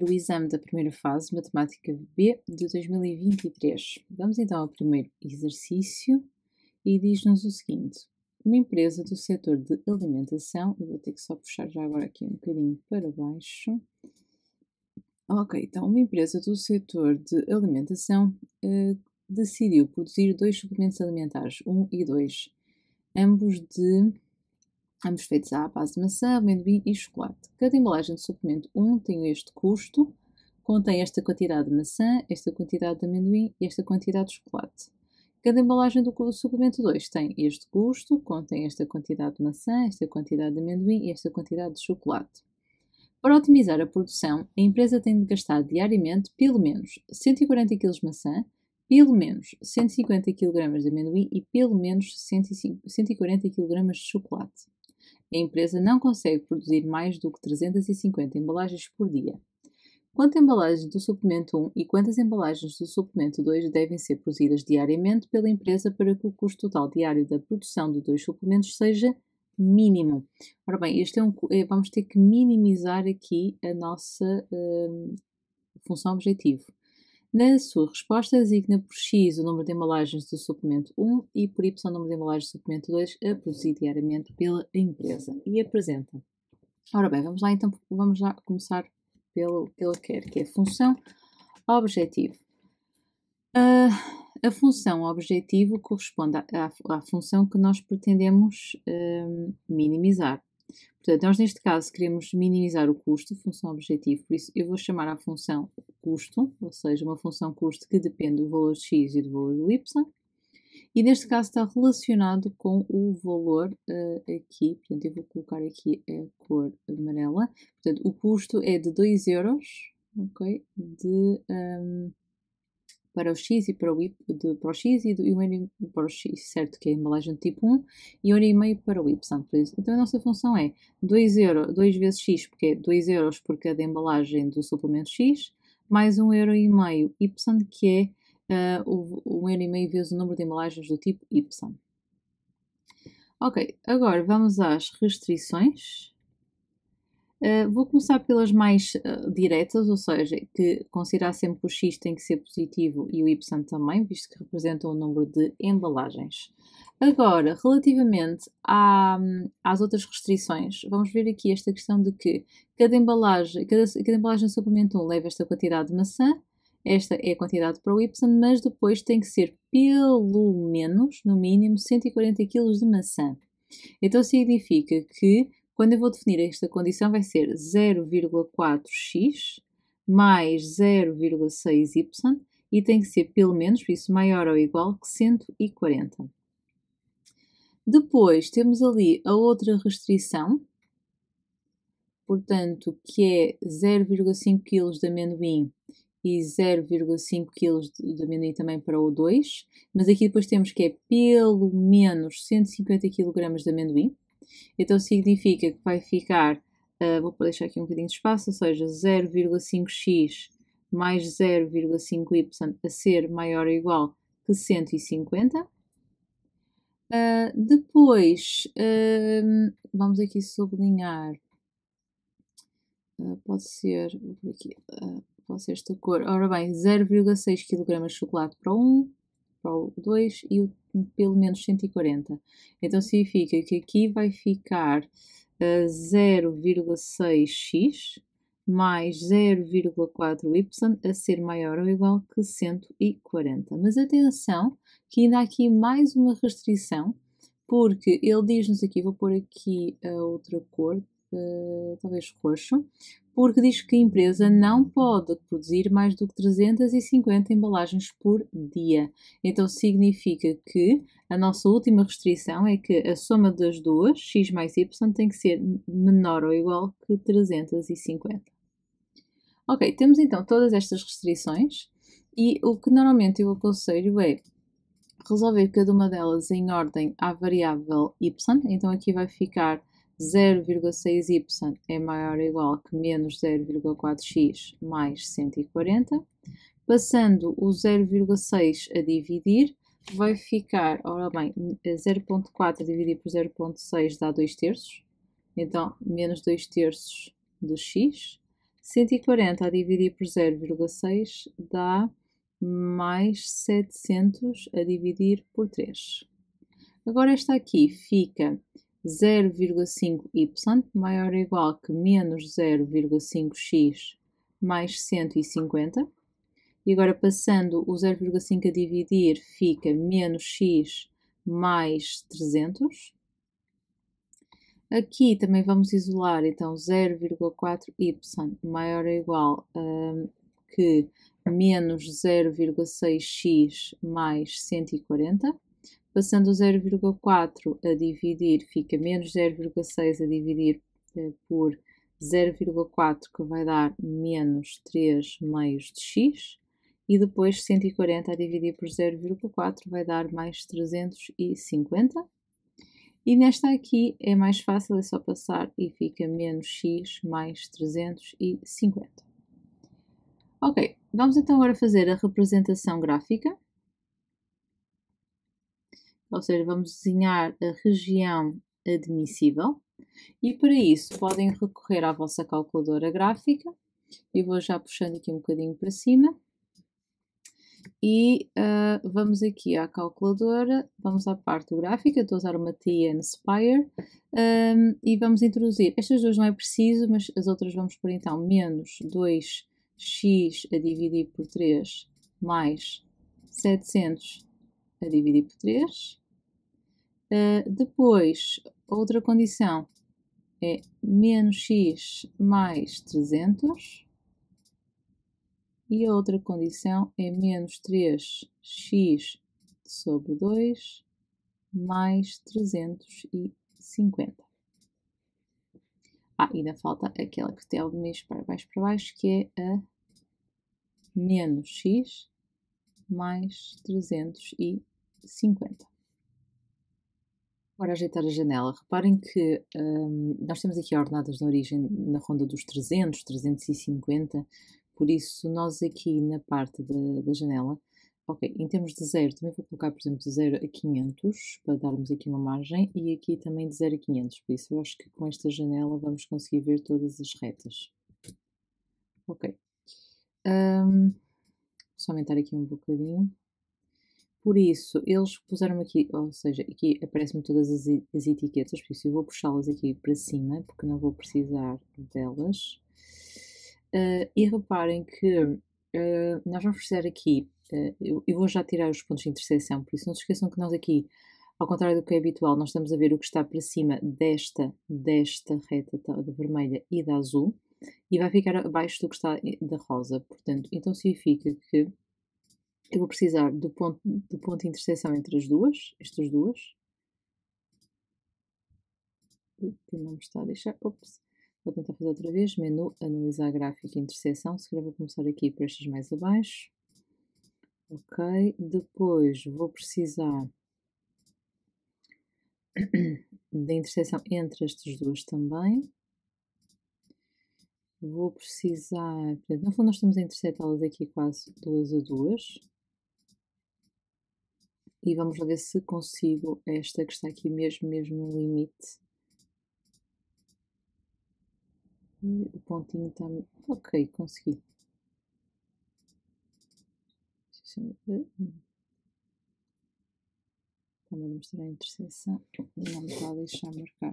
o exame da primeira fase, Matemática B, de 2023. Vamos então ao primeiro exercício e diz-nos o seguinte. Uma empresa do setor de alimentação, eu vou ter que só puxar já agora aqui um bocadinho para baixo. Ok, então uma empresa do setor de alimentação decidiu produzir 2 suplementos alimentares, 1 e 2, ambos feitos à base de maçã, amendoim e chocolate. Cada embalagem de suplemento 1 tem este custo, contém esta quantidade de maçã, esta quantidade de amendoim e esta quantidade de chocolate. Cada embalagem do suplemento 2 tem este custo, contém esta quantidade de maçã, esta quantidade de amendoim e esta quantidade de chocolate. Para otimizar a produção, a empresa tem de gastar diariamente pelo menos 140 kg de maçã, pelo menos 150 kg de amendoim e pelo menos 140 kg de chocolate. A empresa não consegue produzir mais do que 350 embalagens por dia. Quantas embalagens do suplemento 1 e quantas embalagens do suplemento 2 devem ser produzidas diariamente pela empresa para que o custo total diário da produção de 2 suplementos seja mínimo? Ora bem, vamos ter que minimizar aqui a nossa função objetivo. Na sua resposta, designa por X o número de embalagens do suplemento 1 e por Y o número de embalagens do suplemento 2 a produzir diariamente pela empresa e apresenta. Ora bem, vamos lá começar pelo que ele quer, que é a função objetivo. A função objetivo corresponde à função que nós pretendemos minimizar. Portanto, nós neste caso queremos minimizar o custo, função objetivo, por isso eu vou chamar a função custo, ou seja, uma função custo que depende do valor x e do valor do y, e neste caso está relacionado com o valor aqui, portanto eu vou colocar aqui a cor amarela, portanto o custo é de 2 euros, ok, para o X e para o Y, para o X e 1,5 para o X, certo? Que é a embalagem de tipo 1 e 1,5 para o Y. Então a nossa função é 2 vezes X, porque é 2 euros por cada embalagem do suplemento X, mais 1,5 euro Y, que é 1,5 vezes o número de embalagens do tipo Y. Ok, agora vamos às restrições. Vou começar pelas mais diretas, ou seja, que considerar sempre que o X tem que ser positivo e o Y também, visto que representam o número de embalagens. Agora, relativamente às outras restrições, vamos ver aqui esta questão de que cada embalagem de suplemento 1 leva esta quantidade de maçã, esta é a quantidade para o Y, mas depois tem que ser pelo menos, no mínimo, 140 kg de maçã. Então significa que quando eu vou definir esta condição vai ser 0,4x mais 0,6y e tem que ser pelo menos, por isso maior ou igual que 140. Depois temos ali a outra restrição, portanto, que é 0,5 kg de amendoim e 0,5 kg de amendoim também para o 2, mas aqui depois temos que é pelo menos 150 kg de amendoim. Então significa que vai ficar, vou deixar aqui um bocadinho de espaço, ou seja, 0,5x mais 0,5y a ser maior ou igual que 150. Depois, vamos aqui sublinhar, pode ser, por aqui, pode ser esta cor, ora bem, 0,6 kg de chocolate para o 1, para o 2 e pelo menos 140. Então significa que aqui vai ficar 0,6x mais 0,4y a ser maior ou igual que 140. Mas atenção que ainda há aqui mais uma restrição, porque ele diz-nos aqui, vou pôr aqui a outra cor, talvez roxo, porque diz que a empresa não pode produzir mais do que 350 embalagens por dia. Então significa que a nossa última restrição é que a soma das duas, x mais y, tem que ser menor ou igual que 350. Ok, temos então todas estas restrições e o que normalmente eu aconselho é resolver cada uma delas em ordem à variável y. Então aqui vai ficar 0,6y é maior ou igual que menos 0,4x mais 140. Passando o 0,6 a dividir, vai ficar, ora bem, 0,4 dividido por 0,6 dá 2 terços. Então, menos 2 terços de x. 140 a dividir por 0,6 dá mais 700 a dividir por 3. Agora esta aqui fica 0,5y maior ou igual que menos 0,5x mais 150. E agora passando o 0,5 a dividir fica menos x mais 300. Aqui também vamos isolar então 0,4y maior ou igual que menos 0,6x mais 140. Passando o 0,4 a dividir, fica menos 0,6 a dividir por 0,4, que vai dar menos 3 meios de x. E depois 140 a dividir por 0,4 vai dar mais 350. E nesta aqui é mais fácil, é só passar e fica menos x mais 350. Ok, vamos então agora fazer a representação gráfica. Ou seja, vamos desenhar a região admissível. E para isso podem recorrer à vossa calculadora gráfica. Eu vou já puxando aqui um bocadinho para cima. E vamos aqui à calculadora, vamos à parte gráfica, estou a usar uma TN Spire, e vamos introduzir, estas duas não é preciso, mas as outras vamos pôr então menos 2x a dividir por 3 mais 700 a dividir por 3. Depois, outra condição é menos x mais 300. E a outra condição é menos 3x sobre 2 mais 350. Ainda falta aquela que tem algo mais para baixo, que é a menos x mais 350. Agora ajeitar a janela. Reparem que nós temos aqui ordenadas na origem na ronda dos 300, 350. Por isso, nós aqui na parte da janela, ok, em termos de 0, também vou colocar, por exemplo, de 0 a 500, para darmos aqui uma margem, e aqui também de 0 a 500, por isso eu acho que com esta janela vamos conseguir ver todas as retas. Ok. Só aumentar aqui um bocadinho. Por isso, eles puseram aqui, ou seja, aqui aparecem-me todas as etiquetas, por isso eu vou puxá-las aqui para cima, porque não vou precisar delas. E reparem que nós vamos precisar aqui, eu vou já tirar os pontos de intersecção, por isso não se esqueçam que nós aqui, ao contrário do que é habitual, nós estamos a ver o que está para cima desta reta da vermelha e da azul, e vai ficar abaixo do que está da rosa. Portanto, então significa que eu vou precisar do ponto de intersecção entre estas duas, que não me está a deixar, ops. Vou tentar fazer outra vez, menu, analisar gráfico e interseção, se calhar vou começar aqui por estas mais abaixo. Ok, depois vou precisar da interseção entre estas duas também. Vou precisar, portanto, no fundo nós estamos a intersetá-las aqui quase 2 a 2. E vamos ver se consigo esta que está aqui mesmo no limite. O pontinho está... Ok, consegui. Está-me a mostrar a interseção e não me está a deixar marcar.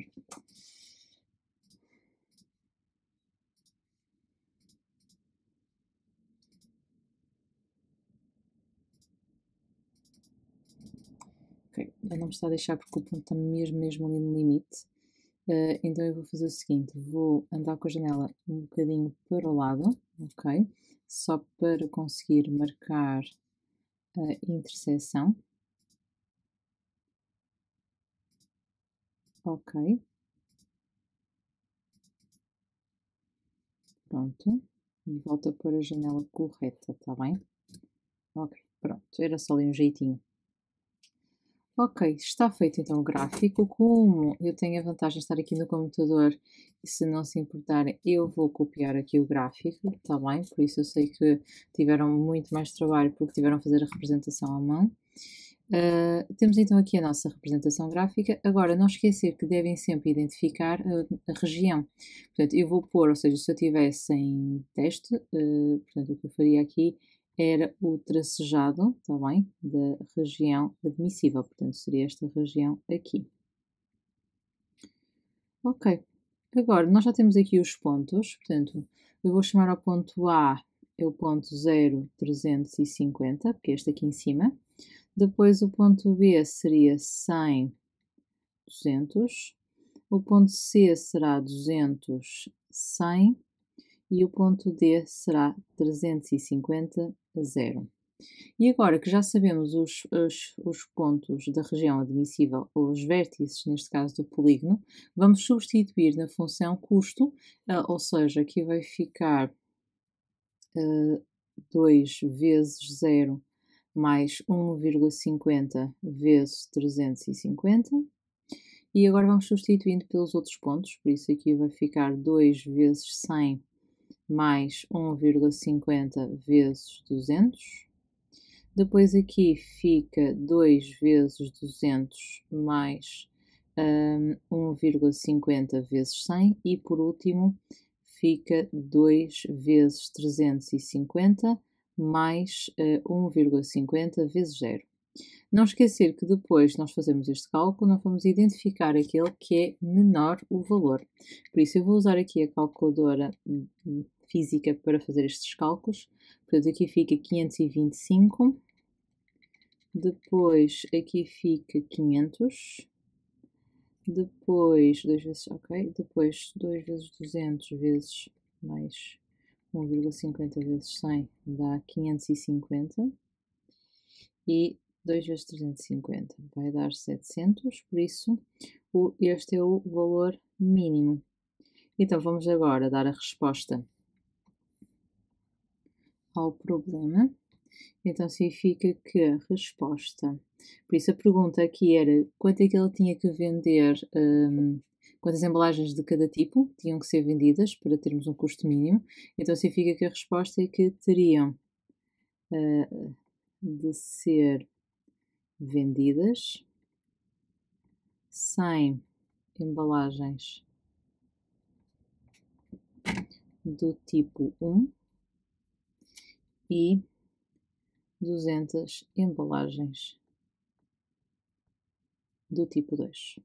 Ok, ele não me está a deixar porque o ponto está mesmo ali no limite. Então eu vou fazer o seguinte, vou andar com a janela um bocadinho para o lado, ok? Só para conseguir marcar a interseção. Ok. Pronto. E volto a pôr a janela correta, está bem? Ok, pronto. Era só ali um jeitinho. Ok, está feito então o gráfico. Como eu tenho a vantagem de estar aqui no computador e se não se importarem, eu vou copiar aqui o gráfico, está bem? Por isso eu sei que tiveram muito mais trabalho porque tiveram a fazer a representação à mão. Temos então aqui a nossa representação gráfica. Agora, não esquecer que devem sempre identificar a região. Portanto, eu vou pôr, ou seja, se eu tivesse em teste, portanto, o que eu faria aqui era o tracejado, está bem, da região admissível. Portanto, seria esta região aqui. Ok. Agora, nós já temos aqui os pontos. Portanto, eu vou chamar ao ponto A, é o ponto 0,350, porque é este aqui em cima. Depois o ponto B seria 100, 200. O ponto C será 200, 100. E o ponto D será 350, 0. E agora que já sabemos os pontos da região admissível, ou os vértices, neste caso do polígono, vamos substituir na função custo, ou seja, aqui vai ficar 2 vezes 0 mais 1,50 vezes 350. E agora vamos substituindo pelos outros pontos, por isso aqui vai ficar 2 vezes 100 mais 1,50 vezes 200. Depois aqui fica 2 vezes 200 mais 1,50 vezes 100. E por último fica 2 vezes 350 mais 1,50 vezes 0. Não esquecer que depois nós fazemos este cálculo, nós vamos identificar aquele que é menor o valor. Por isso eu vou usar aqui a calculadora física para fazer estes cálculos. Portanto, aqui fica 525, depois aqui fica 500, depois 2 vezes, ok, depois 2 vezes 200 vezes mais 1,50 vezes 100 dá 550 e 2 vezes 350 vai dar 700, por isso este é o valor mínimo. Então vamos agora dar a resposta ao problema. Então significa que a resposta, por isso a pergunta aqui era quanto é que ele tinha que vender, quantas embalagens de cada tipo tinham que ser vendidas para termos um custo mínimo. Então significa que a resposta é que teriam de ser vendidas 100 embalagens do tipo 1 e 200 embalagens do tipo 2.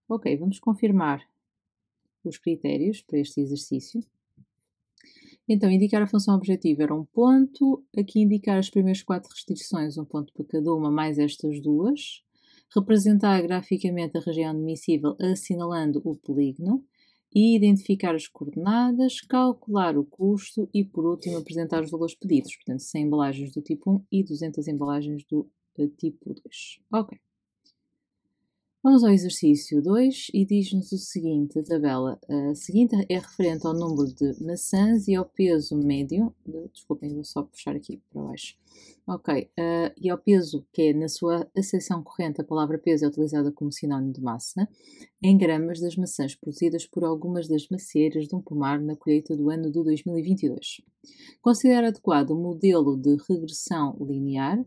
Ok, vamos confirmar os critérios para este exercício. Então, indicar a função objetiva era um ponto, aqui indicar as primeiras 4 restrições, um ponto para cada uma, mais estas duas. Representar graficamente a região admissível assinalando o polígono e identificar as coordenadas, calcular o custo e, por último, apresentar os valores pedidos. Portanto, 100 embalagens do tipo 1 e 200 embalagens do tipo 2. Ok. Vamos ao exercício 2 e diz-nos o seguinte, a tabela seguinte é referente ao número de maçãs e ao peso médio, desculpem, vou só puxar aqui para baixo, ok, e ao peso, que é na sua acessão corrente, a palavra peso é utilizada como sinónimo de massa, em gramas das maçãs produzidas por algumas das macieiras de um pomar na colheita do ano de 2022. Considera adequado o modelo de regressão linear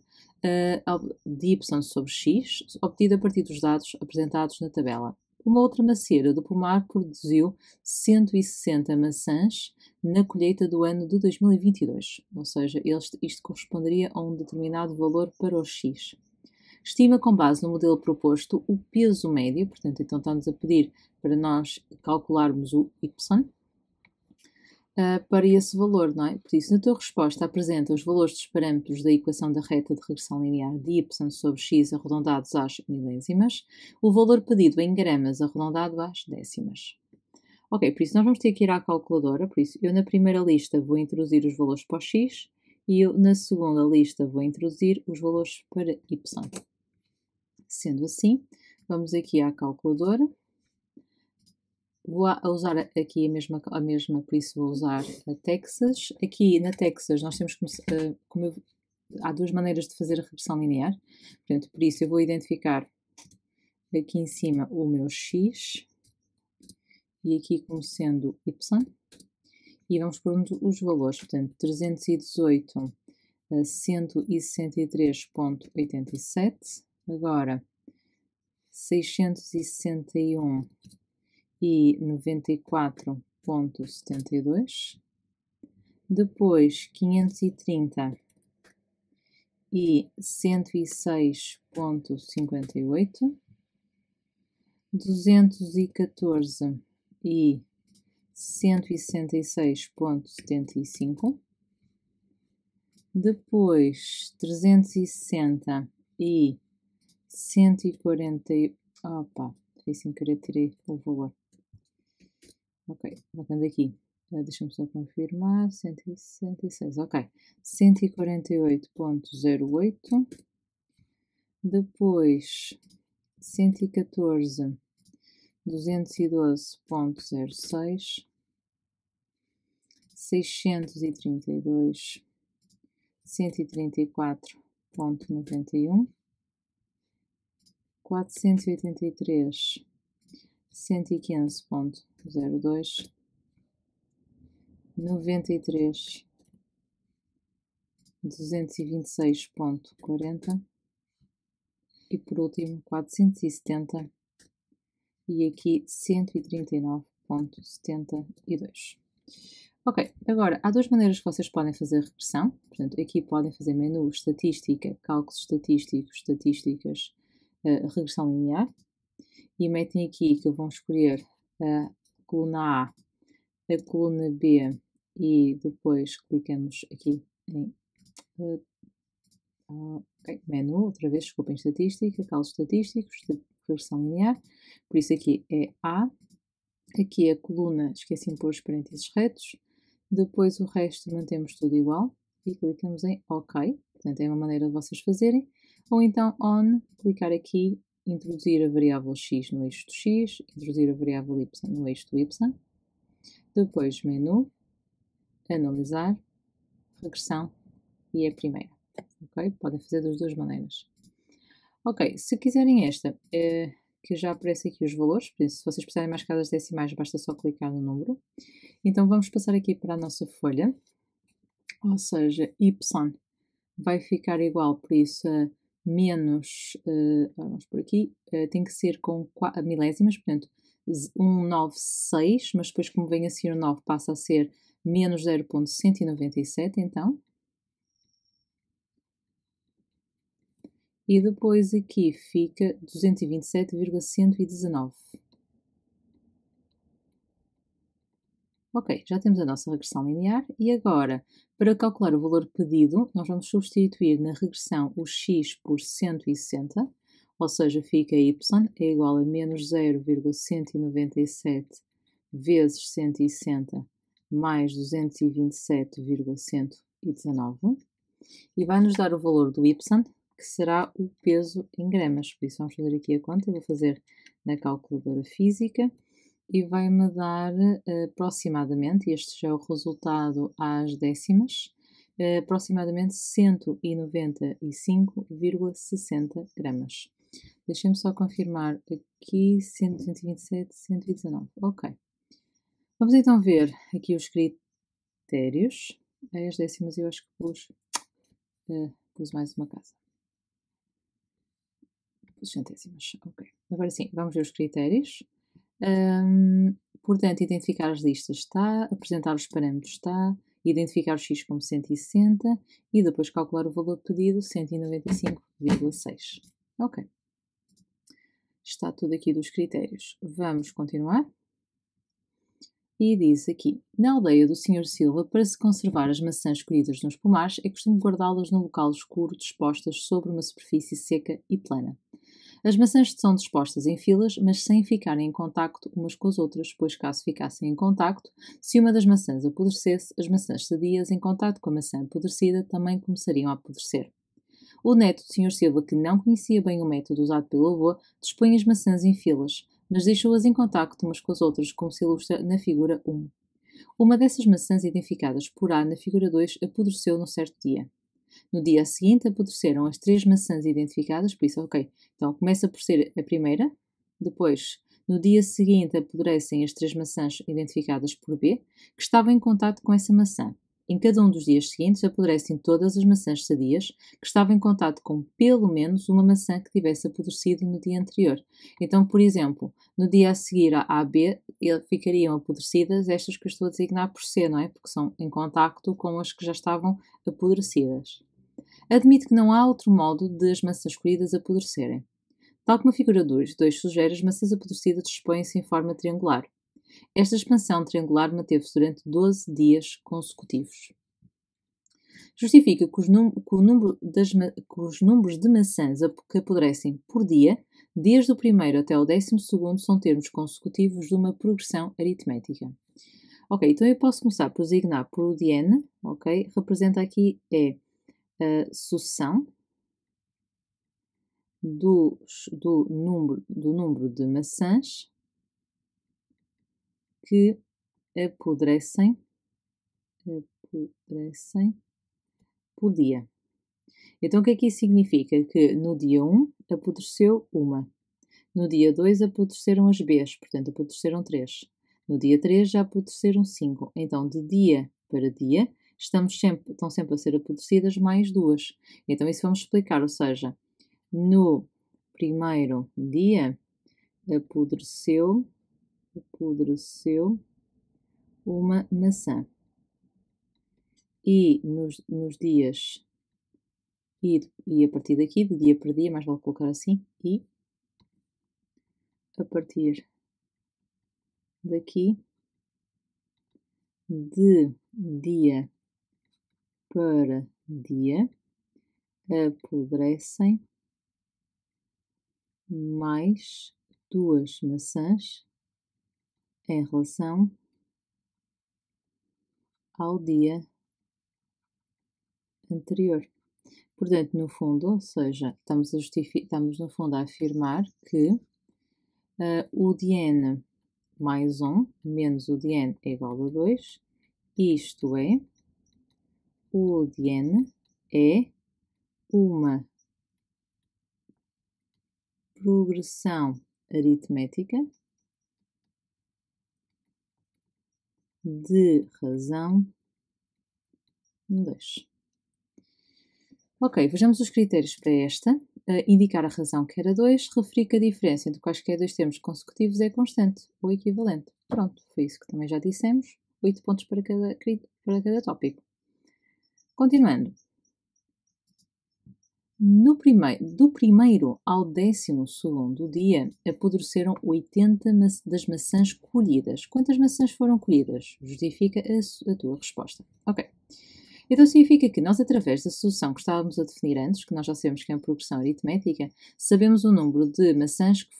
de y sobre x, obtido a partir dos dados apresentados na tabela. Uma outra macieira do pomar produziu 160 maçãs na colheita do ano de 2022, ou seja, isto corresponderia a um determinado valor para o x. Estima com base no modelo proposto o peso médio, portanto, então está-nos a pedir para nós calcularmos o y, para esse valor, não é? Por isso, na tua resposta apresenta os valores dos parâmetros da equação da reta de regressão linear de y sobre x arredondados às milésimas, o valor pedido em gramas arredondado às décimas. Ok, por isso nós vamos ter que ir à calculadora, por isso eu na primeira lista vou introduzir os valores para o x e eu na segunda lista vou introduzir os valores para y. Sendo assim, vamos aqui à calculadora. Vou usar aqui a mesma, por isso vou usar a Texas. Aqui na Texas nós temos há duas maneiras de fazer a regressão linear. Portanto, por isso eu vou identificar aqui em cima o meu x e aqui como sendo y. E vamos pôr os valores, portanto, 318 163,87. Agora 661,94,72. Depois 530 e 106,58, 214 e 166,75, depois 360 e 140, opa, sem querer tirei o valor. Ok, voltando aqui. Deixa-me só confirmar, 166, ok, 148,08, depois 114, 212,06, 632, 134,91, 483, 115,02, 93, 226,40 e por último 470 e aqui 139,72. Ok, agora há duas maneiras que vocês podem fazer regressão. Portanto, aqui podem fazer menu estatística, cálculos estatísticos, estatísticas, regressão linear e metem aqui que vão escolher a coluna A, a coluna B e depois clicamos aqui em menu, outra vez, desculpem, estatística, cálculos estatísticos, regressão linear, por isso aqui é A, aqui é a coluna, esqueci de pôr os parênteses retos, depois o resto mantemos tudo igual e clicamos em OK, portanto é uma maneira de vocês fazerem, ou então ON, clicar aqui, introduzir a variável X no eixo do X, introduzir a variável Y no eixo do Y, depois menu, analisar, regressão e a primeira. Ok? Podem fazer das duas maneiras. Ok, se quiserem esta, que já aparece aqui os valores, por isso, se vocês precisarem mais casas decimais, basta só clicar no número. Então vamos passar aqui para a nossa folha, ou seja, y vai ficar igual, por isso, a menos, vamos por aqui, tem que ser com milésimas, portanto, 196, mas depois como vem a seguir o 9 passa a ser menos 0,197, então. E depois aqui fica 227,119. Ok, já temos a nossa regressão linear e agora, para calcular o valor pedido, nós vamos substituir na regressão o x por 160, ou seja, fica y é igual a menos 0,197 vezes 160 mais 227,119 e vai nos dar o valor do y, que será o peso em gramas. Por isso vamos fazer aqui a conta, eu vou fazer na calculadora física e vai-me dar aproximadamente, este já é o resultado às décimas, aproximadamente 195,60 gramas. Deixem-me só confirmar aqui, 127, 119, ok. Vamos então ver aqui os critérios. As décimas eu acho que pus mais uma casa. Pus centésimas, ok. Agora sim, vamos ver os critérios. Portanto, identificar as listas está, apresentar os parâmetros está, identificar o x como 160 e depois calcular o valor pedido, 195,6. Ok. Está tudo aqui dos critérios. Vamos continuar. E diz aqui, na aldeia do Sr. Silva, para se conservar as maçãs escolhidas nos pomares, é costume guardá-las num local escuro, dispostas sobre uma superfície seca e plana. As maçãs são dispostas em filas, mas sem ficarem em contacto umas com as outras, pois caso ficassem em contacto, se uma das maçãs apodrecesse, as maçãs sadias em contacto com a maçã apodrecida também começariam a apodrecer. O neto do Sr. Silva, que não conhecia bem o método usado pelo avô, dispõe as maçãs em filas, mas deixou-as em contacto umas com as outras, como se ilustra na figura 1. Uma dessas maçãs identificadas por A na figura 2 apodreceu num certo dia. No dia seguinte apodreceram as 3 maçãs identificadas, por isso, ok, então começa por ser a primeira, depois, no dia seguinte apodrecem as 3 maçãs identificadas por B, que estavam em contacto com essa maçã. Em cada um dos dias seguintes apodrecem todas as maçãs sadias que estavam em contato com pelo menos uma maçã que tivesse apodrecido no dia anterior. Então, por exemplo, no dia a seguir a A, B, ficariam apodrecidas estas que eu estou a designar por C, não é? Porque são em contacto com as que já estavam apodrecidas. Admite que não há outro modo de as maçãs colhidas apodrecerem. Tal como a figura 2 sugere, as maçãs apodrecidas dispõem-se em forma triangular. Esta expansão triangular manteve-se durante 12 dias consecutivos. Justifica que os números de maçãs que apodrecem por dia, desde o primeiro até o 12º, são termos consecutivos de uma progressão aritmética. Ok, então eu posso começar por designar por o de n, ok? Representa aqui a sucessão do número de maçãs que apodrecem por dia. Então, o que é que isso significa? Que no dia 1 apodreceu uma. No dia 2 apodreceram as Bs, portanto apodreceram 3. No dia 3 já apodreceram 5. Então, de dia para dia, estão sempre a ser apodrecidas mais 2. Então, isso vamos explicar, ou seja, no primeiro dia apodreceu uma maçã. E nos dias, e a partir daqui, de dia para dia, mais vale colocar assim, e a partir daqui, de dia para dia, apodrecem mais 2 maçãs em relação ao dia anterior. Portanto, no fundo, ou seja, estamos no fundo a afirmar que o de n mais 1 menos o de n é igual a 2, isto é, o de n é uma progressão aritmética de razão 2. Ok, vejamos os critérios para esta. Indicar a razão que era 2, referir que a diferença entre quaisquer dois termos consecutivos é constante ou equivalente. Pronto, foi isso que também já dissemos. 8 pontos para cada tópico. Continuando. Do primeiro ao 12º dia, apodreceram 80 das maçãs colhidas. Quantas maçãs foram colhidas? Justifica a tua resposta. Ok. Então significa que nós, através da solução que estávamos a definir antes, que nós já sabemos que é uma progressão aritmética, sabemos o número de maçãs que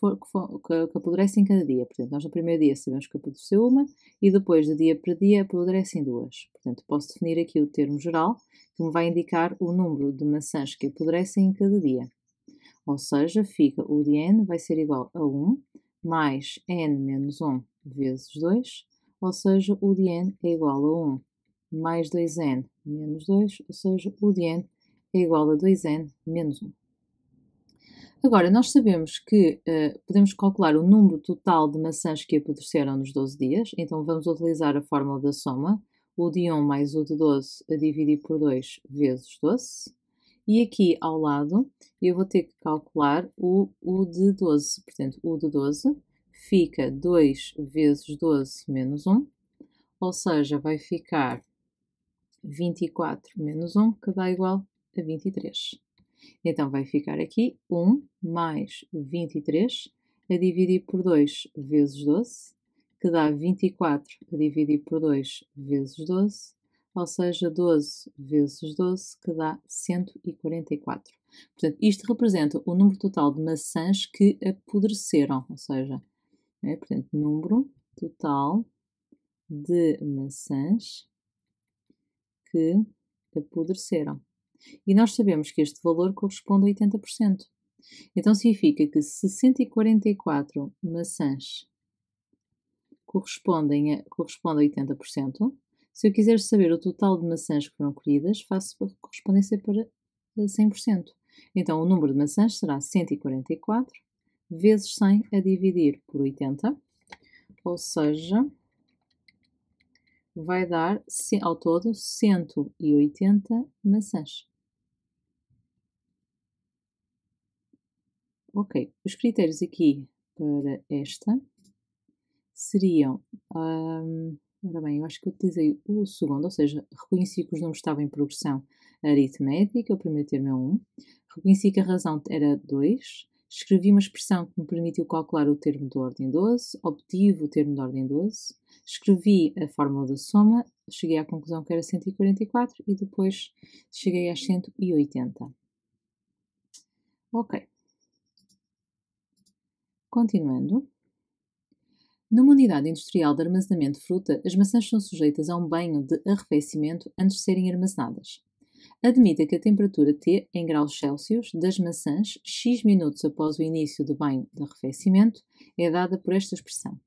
apodrecem em cada dia. Portanto, nós no primeiro dia sabemos que apodreceu uma e depois, de dia para dia, apodrecem 2. Portanto, posso definir aqui o termo geral, que me vai indicar o número de maçãs que apodrecem em cada dia. Ou seja, fica o de n vai ser igual a 1 mais n menos 1 vezes 2, ou seja, o de n é igual a 1 mais 2n menos 2, ou seja, o de n é igual a 2n menos 1. Agora, nós sabemos que podemos calcular o número total de maçãs que apodreceram nos 12 dias, então vamos utilizar a fórmula da soma, o de 1 mais o de 12 a dividir por 2 vezes 12, e aqui ao lado eu vou ter que calcular o de 12, portanto, o de 12 fica 2 vezes 12 menos 1, ou seja, vai ficar 24 menos 1, que dá igual a 23. Então, vai ficar aqui 1 mais 23 a dividir por 2 vezes 12, que dá 24 a dividir por 2 vezes 12, ou seja, 12 vezes 12, que dá 144. Portanto, isto representa o número total de maçãs que apodreceram, ou seja, portanto, número total de maçãs que apodreceram. E nós sabemos que este valor corresponde a 80%. Então significa que 144 maçãs correspondem a 80%. Se eu quiser saber o total de maçãs que foram colhidas, faço a correspondência para 100%. Então o número de maçãs será 144 vezes 100 a dividir por 80, ou seja, vai dar ao todo 180 maçãs. Ok, os critérios aqui para esta seriam, ora bem, eu acho que utilizei o segundo, ou seja, reconheci que os números estavam em progressão aritmética, o primeiro termo é 1, reconheci que a razão era 2, escrevi uma expressão que me permitiu calcular o termo de ordem 12, obtive o termo de ordem 12, escrevi a fórmula da soma, cheguei à conclusão que era 144 e depois cheguei às 180. Ok. Continuando. Numa unidade industrial de armazenamento de fruta, as maçãs são sujeitas a um banho de arrefecimento antes de serem armazenadas. Admita que a temperatura T, em graus Celsius, das maçãs, x minutos após o início do banho de arrefecimento, é dada por esta expressão,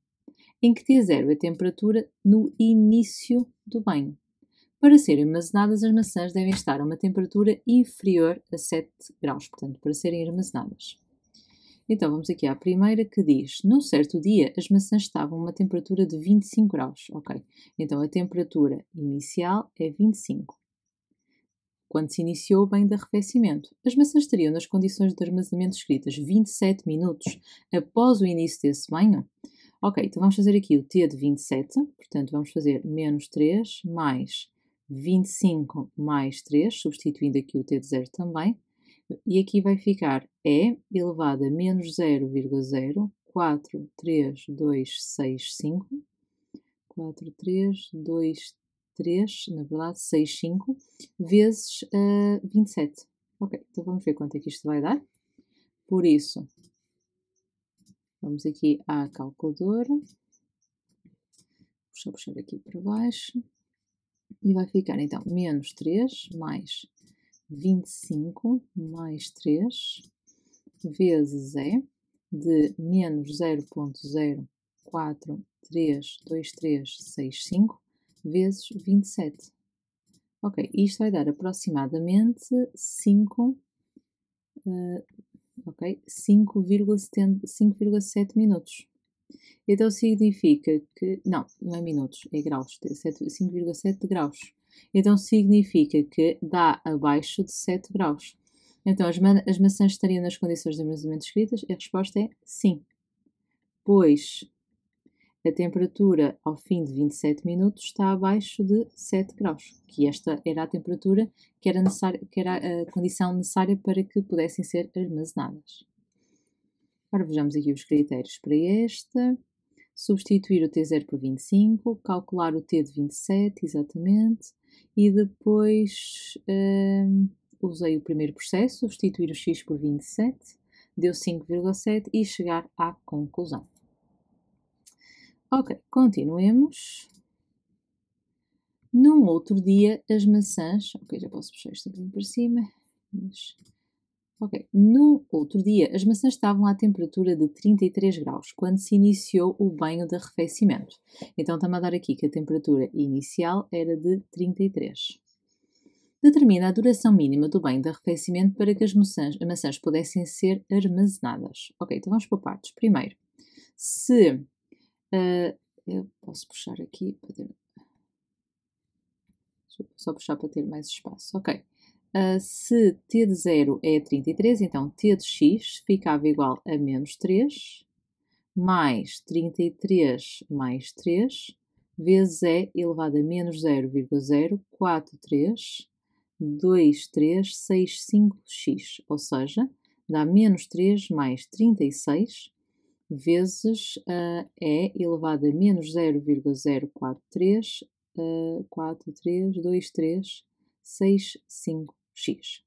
em que T0 é a temperatura no início do banho. Para serem armazenadas, as maçãs devem estar a uma temperatura inferior a 7 graus, portanto, para serem armazenadas. Então, vamos aqui à primeira que diz, num certo dia as maçãs estavam a uma temperatura de 25 graus. Ok, então a temperatura inicial é 25. Quando se iniciou o banho de arrefecimento, as maçãs estariam nas condições de armazenamento escritas 27 minutos após o início desse banho? Ok, então vamos fazer aqui o T de 27, portanto vamos fazer menos 3 mais 25 mais 3, substituindo aqui o T de 0 também, e aqui vai ficar E elevado a menos 0,043265, 432, na verdade 65, vezes 27. Ok, então vamos ver quanto é que isto vai dar. Por isso, vamos aqui à calculadora, puxar aqui para baixo, e vai ficar então menos 3 mais 25 mais 3 vezes E de menos 0,043365 vezes 27. Ok, isto vai dar aproximadamente 5,7 minutos. Então significa que, não é minutos, é graus, 5,7 graus. Então significa que dá abaixo de 7 graus. Então as maçãs estariam nas condições de armazenamento escritas? A resposta é sim, pois a temperatura ao fim de 27 minutos está abaixo de 7 graus, que esta era a temperatura que era a condição necessária para que pudessem ser armazenadas. Agora vejamos aqui os critérios para esta. Substituir o T0 por 25, calcular o T de 27, exatamente, e depois usei o primeiro processo, substituir o x por 27, deu 5,7 e chegar à conclusão. Ok, continuemos. Num outro dia, as maçãs... Ok, já posso puxar isto um bocadinho para cima. Ok, num outro dia, as maçãs estavam à temperatura de 33 graus, quando se iniciou o banho de arrefecimento. Então, está-me a dar aqui que a temperatura inicial era de 33. Determina a duração mínima do banho de arrefecimento para que as maçãs pudessem ser armazenadas. Ok, então vamos por partes. Primeiro, se... eu posso puxar aqui para ter... Só puxar para ter mais espaço. Ok. Se t de 0 é 33, então t de x ficava igual a menos 3, mais 33 mais 3, vezes e elevado a menos 0,04323665x, ou seja, dá menos 3 mais 36, vezes e elevado a menos 0,0434323665x.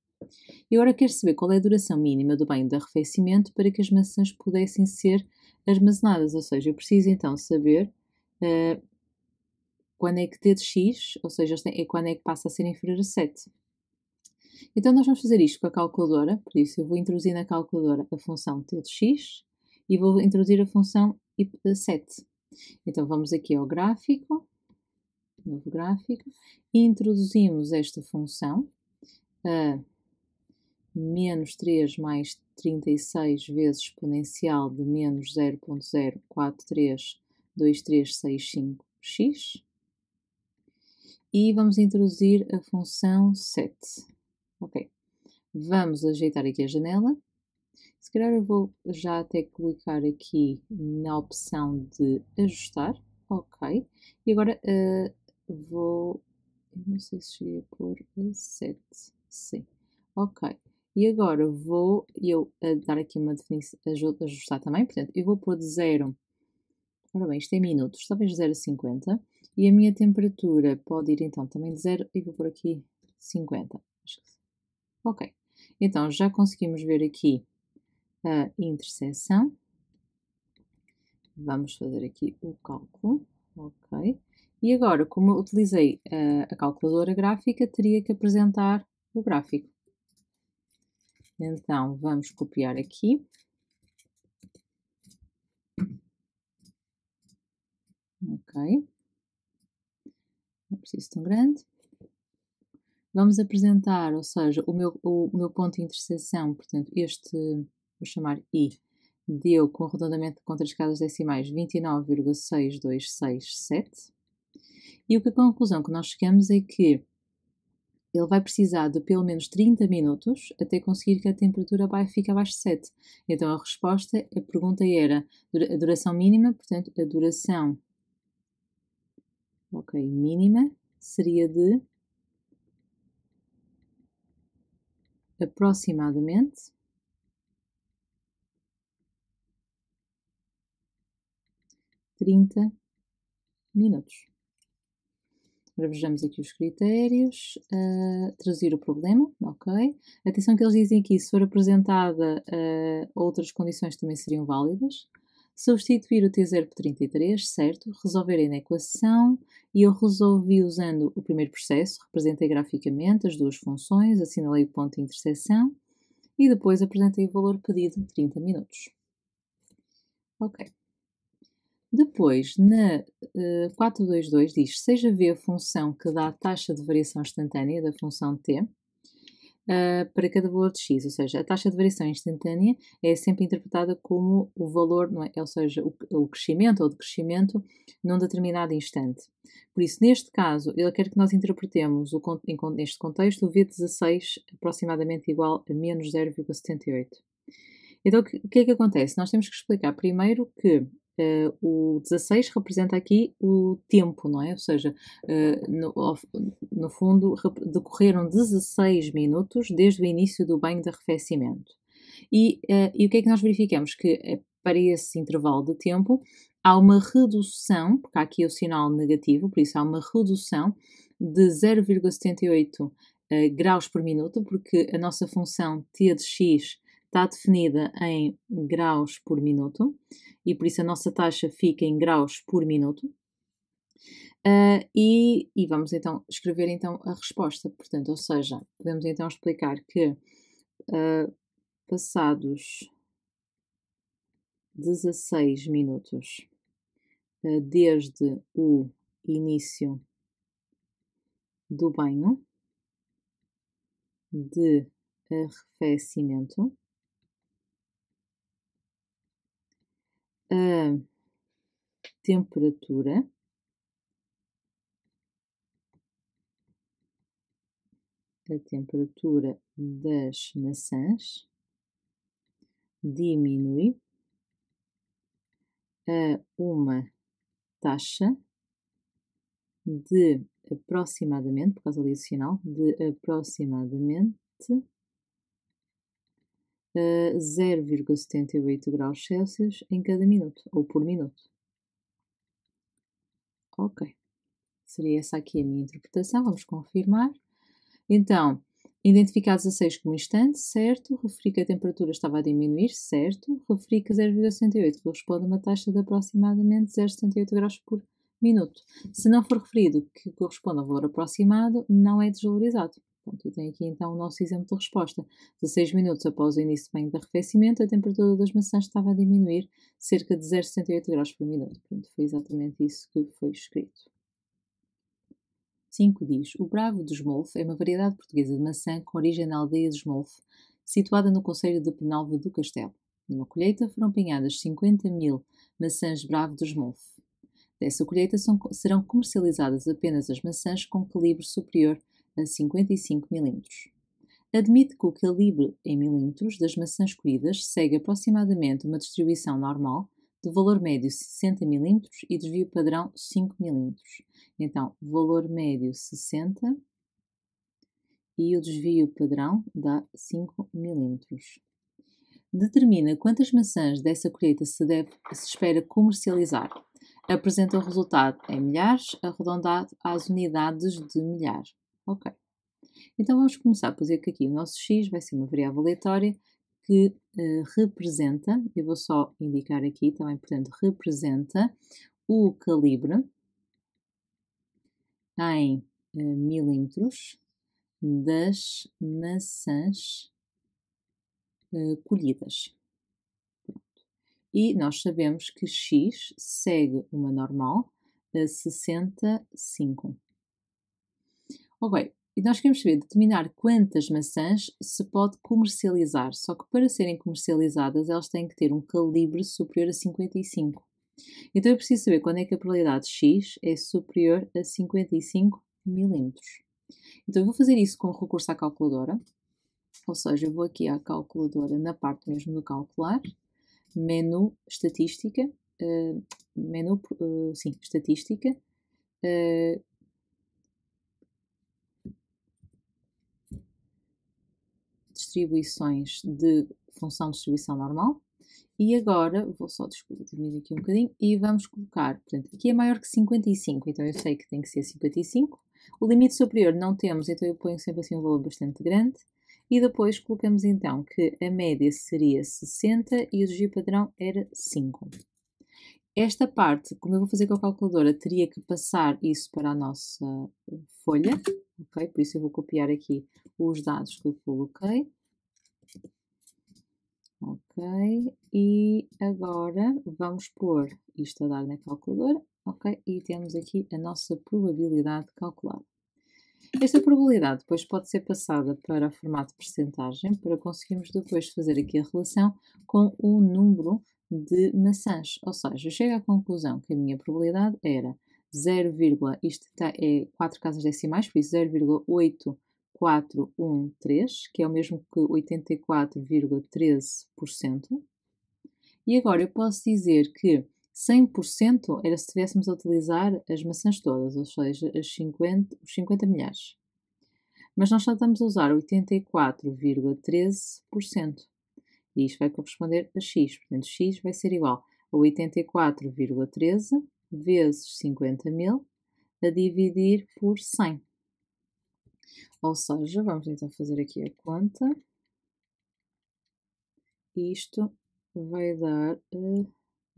E agora quero saber qual é a duração mínima do banho de arrefecimento para que as maçãs pudessem ser armazenadas, ou seja, eu preciso então saber quando é que t de x, ou seja, quando é que passa a ser inferior a 7. Então nós vamos fazer isto com a calculadora, por isso eu vou introduzir na calculadora a função t de x e vou introduzir a função 7. Então vamos aqui ao gráfico, novo gráfico, e introduzimos esta função, menos 3 mais 36 vezes exponencial de menos 0,04323665x, e vamos introduzir a função set. Ok, vamos ajeitar aqui a janela. Se calhar eu vou já até clicar aqui na opção de ajustar. Ok, e agora eu não sei se cheguei a pôr a 7, sim, ok. E agora vou eu dar aqui uma definição, ajustar também, portanto, eu vou pôr de 0, ora bem, isto é minutos, talvez 0 a 50, e a minha temperatura pode ir então também de 0, e vou pôr aqui 50. Ok, então já conseguimos ver aqui a interseção. Vamos fazer aqui o cálculo, ok. E agora, como eu utilizei a calculadora gráfica, teria que apresentar o gráfico. Então, vamos copiar aqui. Ok. Não preciso tão grande. Vamos apresentar, ou seja, o meu ponto de interseção, portanto, este, vou chamar I, deu com arredondamento contra as escalas decimais 29,6267. E a conclusão que nós chegamos é que ele vai precisar de pelo menos 30 minutos até conseguir que a temperatura fique abaixo de 7. Então a resposta, a pergunta era a duração mínima, portanto a duração mínima seria de aproximadamente 30 minutos. Agora vejamos aqui os critérios, traduzir o problema, ok. Atenção que eles dizem aqui, se for apresentada outras condições também seriam válidas. Substituir o T0 por 33, certo. Resolverem na equação, e eu resolvi usando o primeiro processo, representei graficamente as duas funções, assinalei o ponto de interseção, e depois apresentei o valor pedido, 30 minutos. Ok. Depois, na 422 diz, seja V a função que dá a taxa de variação instantânea da função t para cada valor de x, ou seja, a taxa de variação instantânea é sempre interpretada como o valor, não é? Ou seja, o crescimento ou decrescimento num determinado instante. Por isso, neste caso, ele quer que nós interpretemos, neste contexto, o V16 aproximadamente igual a menos 0,78. Então, o que é que acontece? Nós temos que explicar primeiro que o 16 representa aqui o tempo, não é? Ou seja, no fundo, decorreram 16 minutos desde o início do banho de arrefecimento. E o que é que nós verificamos? Que para esse intervalo de tempo há uma redução, porque há aqui o sinal negativo, por isso há uma redução de 0,78 graus por minuto, porque a nossa função t de x está definida em graus por minuto e por isso a nossa taxa fica em graus por minuto. E vamos então escrever então a resposta. Portanto, ou seja, podemos então explicar que passados 16 minutos desde o início do banho de arrefecimento, a temperatura das maçãs diminui a uma taxa de aproximadamente, por causa do sinal, de aproximadamente 0,78 graus Celsius em cada minuto, ou por minuto. Ok. Seria essa aqui a minha interpretação, vamos confirmar. Então, identificar 16 como instante, certo. Referi que a temperatura estava a diminuir, certo. Referi que 0,68 corresponde a uma taxa de aproximadamente 0,78 graus por minuto. Se não for referido que corresponde ao valor aproximado, não é desvalorizado. Pronto, e tem aqui então o nosso exemplo de resposta. 16 minutos após o início do banho de arrefecimento, a temperatura das maçãs estava a diminuir cerca de 0,68 graus por minuto. Portanto, foi exatamente isso que foi escrito. 5 diz, o Bravo de Esmolfe é uma variedade portuguesa de maçã com origem na aldeia de Esmolfe, situada no concelho de Penalva do Castelo. Numa colheita foram apanhadas 50.000 maçãs Bravo de Esmolfe. Dessa colheita serão comercializadas apenas as maçãs com calibre superior a 55 mm. Admite que o calibre em milímetros das maçãs colhidas segue aproximadamente uma distribuição normal de valor médio 60 mm e desvio padrão 5 mm. Então, valor médio 60 e o desvio padrão dá 5 mm. Determina quantas maçãs dessa colheita se espera comercializar. Apresenta o resultado em milhares, arredondado às unidades de milhares. Ok. Então vamos começar por dizer que aqui o nosso x vai ser uma variável aleatória que representa, eu vou só indicar aqui também, portanto, representa o calibre em milímetros das maçãs colhidas. Pronto. E nós sabemos que x segue uma normal a 65. Ok, e nós queremos saber determinar quantas maçãs se pode comercializar, só que para serem comercializadas elas têm que ter um calibre superior a 55. Então eu preciso saber quando é que a probabilidade de x é superior a 55 mm. Então eu vou fazer isso com recurso à calculadora. Ou seja, eu vou aqui à calculadora na parte mesmo do calcular, menu estatística, estatística, distribuições de função de distribuição normal, e agora, vou só, diminuir aqui um bocadinho, e vamos colocar, portanto, aqui é maior que 55, então eu sei que tem que ser 55, o limite superior não temos, então eu ponho sempre assim um valor bastante grande, e depois colocamos então que a média seria 60 e o desvio padrão era 5. Esta parte, como eu vou fazer com a calculadora, teria que passar isso para a nossa folha, ok? Por isso eu vou copiar aqui os dados que eu coloquei. Ok, e agora vamos pôr isto a dar na calculadora, ok? E temos aqui a nossa probabilidade calculada. Esta probabilidade depois pode ser passada para formato de percentagem para conseguirmos depois fazer aqui a relação com o número de maçãs. Ou seja, eu chego à conclusão que a minha probabilidade era 0, isto é 4 casas decimais, por isso 0,8413, que é o mesmo que 84,13%. E agora eu posso dizer que 100% era se estivéssemos a utilizar as maçãs todas, ou seja, os 50 milhares. Mas nós só estamos a usar 84,13%. E isto vai corresponder a x. Portanto, x vai ser igual a 84,13 vezes 50 mil a dividir por 100. Ou seja, vamos então fazer aqui a conta. Isto vai dar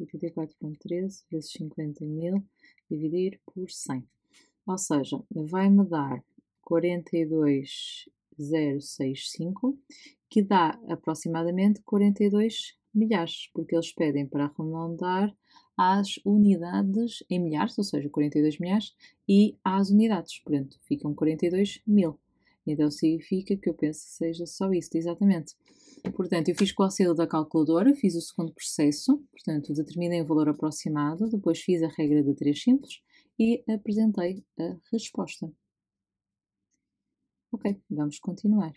84,13 vezes 50 mil dividir por 100. Ou seja, vai-me dar 42,065, que dá aproximadamente 42 milhares, porque eles pedem para arredondar às unidades em milhares, ou seja, 42 milhares, e às unidades, portanto, ficam 42 mil. Então significa que eu penso que seja só isso, exatamente. Portanto, eu fiz com o auxílio da calculadora, fiz o segundo processo, portanto, determinei o valor aproximado, depois fiz a regra de 3 simples e apresentei a resposta. Ok, vamos continuar.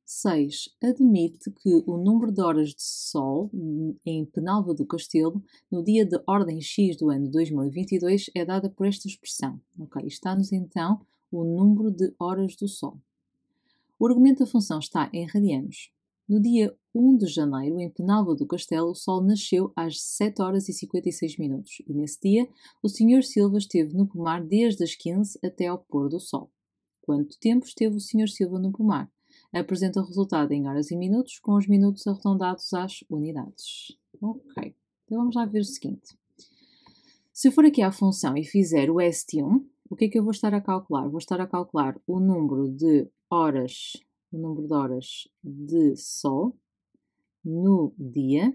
6. Admite que o número de horas de sol em Penalva do Castelo no dia de ordem X do ano 2022 é dada por esta expressão. Ok, está-nos então o número de horas do sol. O argumento da função está em radianos. No dia 1 de janeiro, em Penalva do Castelo, o sol nasceu às 7 horas e 56 minutos e nesse dia o Sr. Silva esteve no pomar desde as 15 até ao pôr do sol. Quanto tempo esteve o Sr. Silva no pomar? Apresenta o resultado em horas e minutos, com os minutos arredondados às unidades. Ok, então vamos lá ver o seguinte. Se eu for aqui à função e fizer o ST1, o que é que eu vou estar a calcular? Vou estar a calcular o número de horas de sol no dia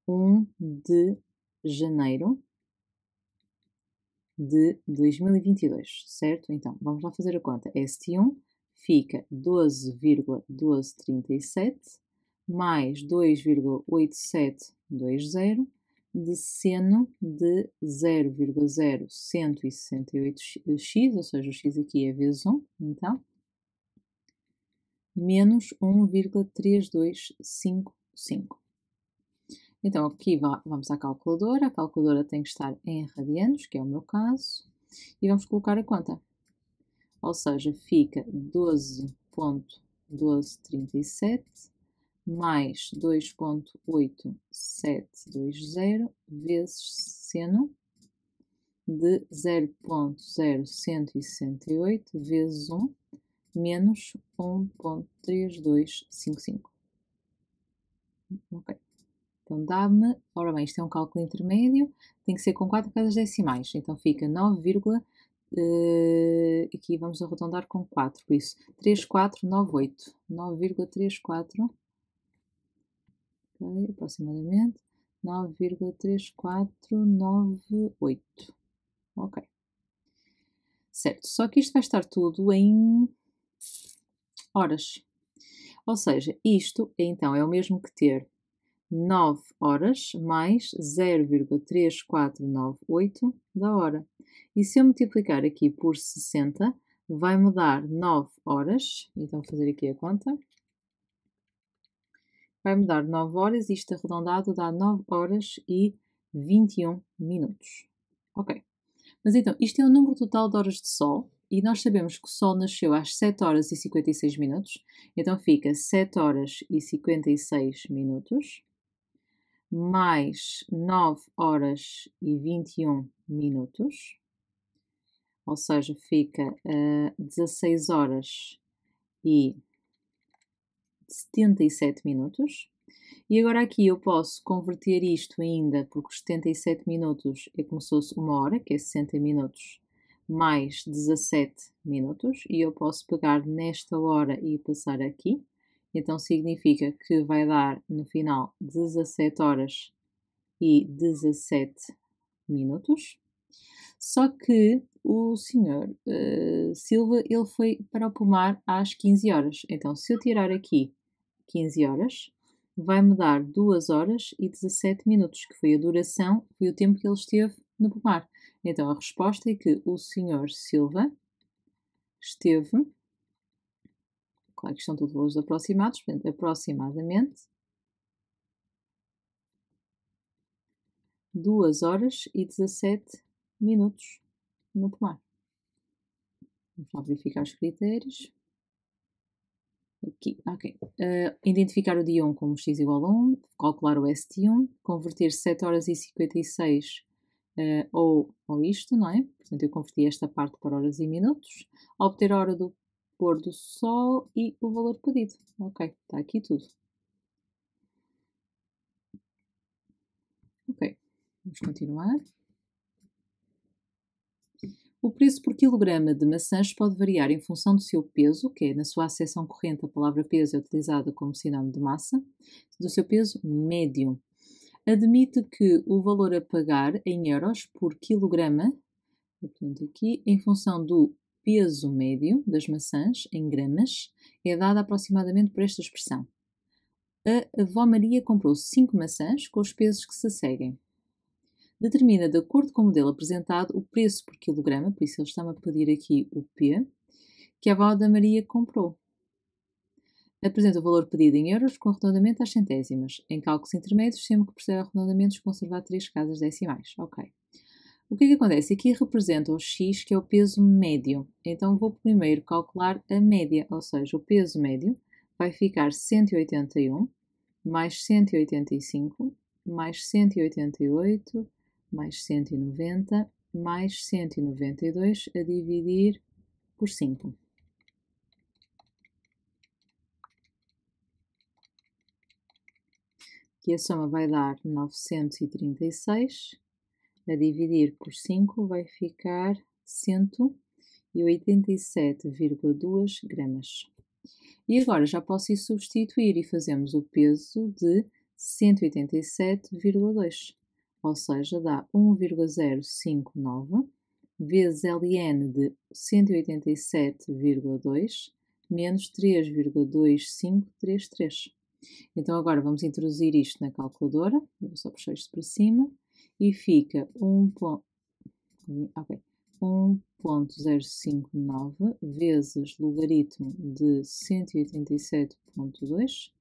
1 de janeiro de 2022, certo? Então, vamos lá fazer a conta. ST1 fica 12,1237 mais 2,8720 de seno de 0,0168x, ou seja, o x aqui é vezes 1, então, menos 1,3255. Então, aqui vamos à calculadora. A calculadora tem que estar em radianos, que é o meu caso, e vamos colocar a conta. Ou seja, fica 12,1237 mais 2,8720 vezes seno de 0,0168 vezes 1 menos 1,3255. Ok. Então dá-me, ora bem, isto é um cálculo intermédio, tem que ser com 4 casas decimais, então fica 9, aqui vamos arredondar com 4, por isso 3498, 9,34, ok, aproximadamente, 9,3498, ok. Certo, só que isto vai estar tudo em horas, ou seja, isto então é o mesmo que ter 9 horas mais 0,3498 da hora. E se eu multiplicar aqui por 60, vai-me dar 9 horas. Então, vou fazer aqui a conta. Vai-me dar 9 horas, isto arredondado dá 9 horas e 21 minutos. Ok. Mas então, isto é o número total de horas de sol. E nós sabemos que o Sol nasceu às 7 horas e 56 minutos. Então, fica 7 horas e 56 minutos. Mais 9 horas e 21 minutos, ou seja, fica 16 horas e 77 minutos. E agora aqui eu posso converter isto ainda, porque os 77 minutos é como se fosse uma hora, que é 60 minutos, mais 17 minutos, e eu posso pegar nesta hora e passar aqui. Então significa que vai dar no final 17 horas e 17 minutos. Só que o senhor Silva, ele foi para o pomar às 15 horas. Então, se eu tirar aqui 15 horas, vai-me dar 2 horas e 17 minutos, que foi a duração, foi o tempo que ele esteve no pomar. Então, a resposta é que o senhor Silva esteve, claro que estão todos valores aproximados, portanto, aproximadamente 2 horas e 17 minutos no pomar. Vamos lá verificar os critérios. Aqui, ok. Identificar o dia 1 como x igual a 1, calcular o ST1, converter 7 horas e 56 ou isto, não é? Portanto, eu converti esta parte para horas e minutos, obter a hora do pôr do sol e o valor pedido. Ok, está aqui tudo. Ok, vamos continuar. O preço por quilograma de maçãs pode variar em função do seu peso, que é, na sua acessão corrente, a palavra peso é utilizada como sinónimo de massa, do seu peso médio. Admite que o valor a pagar em euros por quilograma, portanto aqui, em função do peso médio das maçãs, em gramas, é dado aproximadamente por esta expressão. A avó Maria comprou 5 maçãs com os pesos que se seguem. Determina, de acordo com o modelo apresentado, o preço por quilograma, por isso eles estão a pedir aqui o P, que a avó da Maria comprou. Apresenta o valor pedido em euros com arredondamento às centésimas. Em cálculos intermédios, sempre que proceder a arredondamentos, conservar 3 casas decimais. Ok. O que é que acontece? Aqui representa o X, que é o peso médio. Então, vou primeiro calcular a média, ou seja, o peso médio vai ficar 181, mais 185, mais 188, mais 190, mais 192 a dividir por 5. Aqui a soma vai dar 936, a dividir por 5 vai ficar 187,2 gramas. E agora já posso ir substituir e fazemos o peso de 187,2. Ou seja, dá 1,059 vezes ln de 187,2 menos 3,2533. Então agora vamos introduzir isto na calculadora. Vou só puxar isto para cima. e fica 1.059 vezes logaritmo de 187.2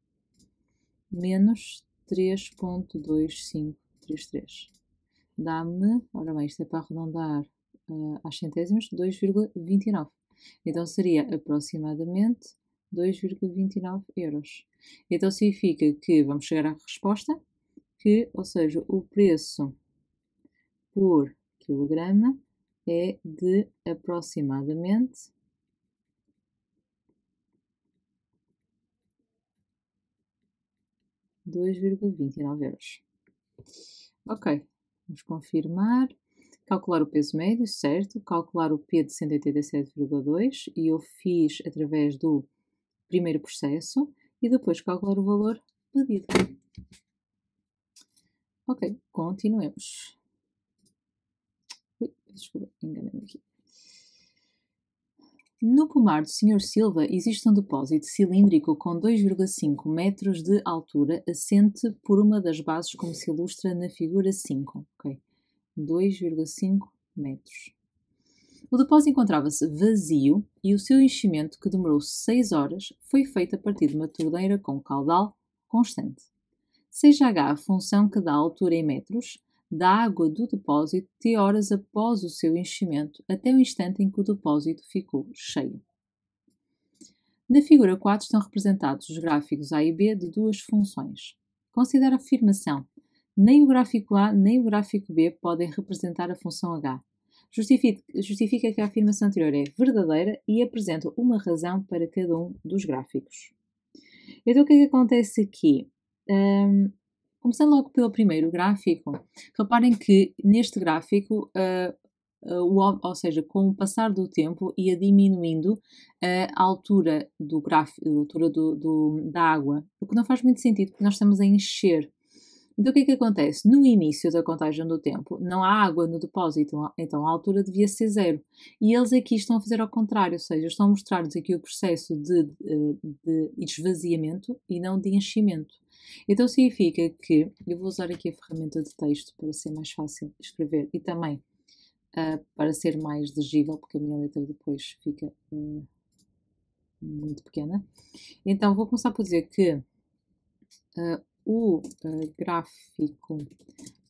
menos 3.2533. Dá-me, ora bem, isto é para arredondar às centésimas, 2,29. Então seria aproximadamente 2,29 euros. Então significa que vamos chegar à resposta que, ou seja, o preço por quilograma é de aproximadamente 2,29 euros. Ok, vamos confirmar. Calcular o peso médio, certo. Calcular o P de 187,2 e eu fiz através do primeiro processo e depois calcular o valor pedido. Ok, continuemos. Ui, desculpa, enganei-me aqui. No pomar do Sr. Silva existe um depósito cilíndrico com 2,5 metros de altura, assente por uma das bases como se ilustra na figura 5. Ok, 2,5 metros. O depósito encontrava-se vazio e o seu enchimento, que demorou 6 horas, foi feito a partir de uma torneira com caudal constante. Seja H a função que dá a altura em metros da água do depósito T horas após o seu enchimento, até o instante em que o depósito ficou cheio. Na figura 4 estão representados os gráficos A e B de duas funções. Considera a afirmação: nem o gráfico A nem o gráfico B podem representar a função H. Justifica que a afirmação anterior é verdadeira e apresenta uma razão para cada um dos gráficos. Então, o que é que acontece aqui? Começando logo pelo primeiro gráfico, reparem que neste gráfico, ou seja, com o passar do tempo ia diminuindo a altura do gráfico, a altura da água, o que não faz muito sentido, porque nós estamos a encher. Então o que é que acontece? No início da contagem do tempo, não há água no depósito, então a altura devia ser 0. E eles aqui estão a fazer ao contrário, ou seja, estão a mostrar-nos aqui o processo de esvaziamento e não de enchimento. Então significa que, eu vou usar aqui a ferramenta de texto para ser mais fácil de escrever e também para ser mais legível, porque a minha letra depois fica muito pequena. Então vou começar por dizer que o gráfico